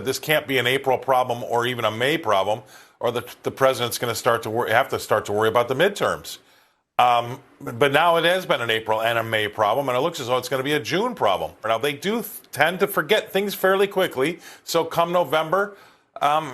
This can't be an April problem or even a May problem, or the president's going to have to start to worry about the midterms. But now it has been an April and a May problem, and it looks as though it's going to be a June problem. Now, they do tend to forget things fairly quickly. So come November,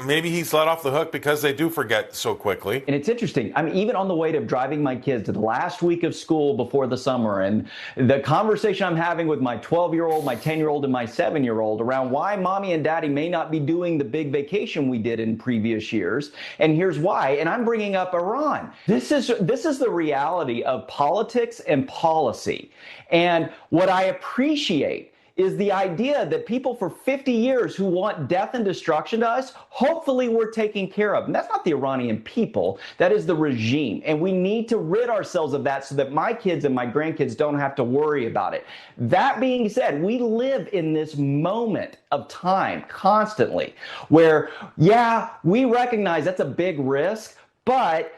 maybe he's let off the hook because they do forget so quickly. And it's interesting. I mean, even on the way to driving my kids to the last week of school before the summer, and the conversation I'm having with my 12-year-old, my 10-year-old, and my 7-year-old around why mommy and daddy may not be doing the big vacation we did in previous years. And here's why. And I'm bringing up Iran. This is the reality of politics and policy. And what I appreciate is the idea that people for 50 years who want death and destruction to us, hopefully we're taking care of. And that's not the Iranian people, that is the regime. And we need to rid ourselves of that so that my kids and my grandkids don't have to worry about it. That being said, we live in this moment of time constantly where, yeah, we recognize that's a big risk, but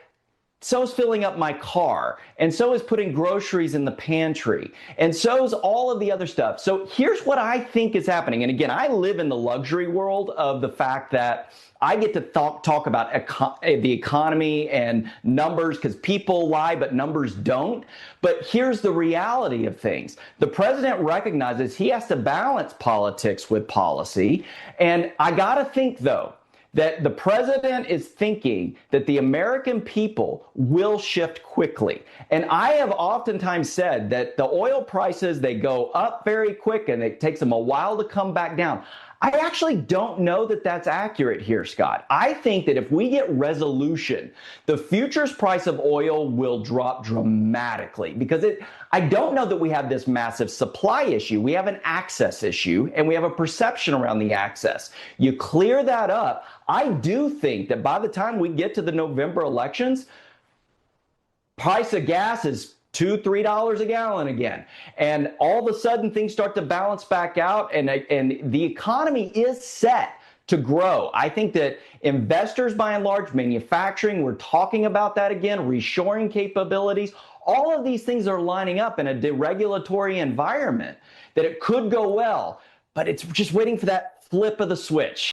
so is filling up my car, and so is putting groceries in the pantry, and so is all of the other stuff. So here's what I think is happening. And again, I live in the luxury world of the fact that I get to talk about the economy and numbers because people lie, but numbers don't. But here's the reality of things. The president recognizes he has to balance politics with policy. And I got to think, though, that the president is thinking that the American people will shift quickly. And I have oftentimes said that the oil prices, they go up very quick and it takes them a while to come back down. I actually don't know that that's accurate here, Scott. I think that if we get resolution, the futures price of oil will drop dramatically because I don't know that we have this massive supply issue. We have an access issue and we have a perception around the access. You clear that up. I do think that by the time we get to the November elections, price of gas is $2, $3 a gallon again. And all of a sudden things start to balance back out and the economy is set to grow. I think that investors, by and large, manufacturing, we're talking about that again, reshoring capabilities, all of these things are lining up in a deregulatory environment that it could go well, but it's just waiting for that flip of the switch.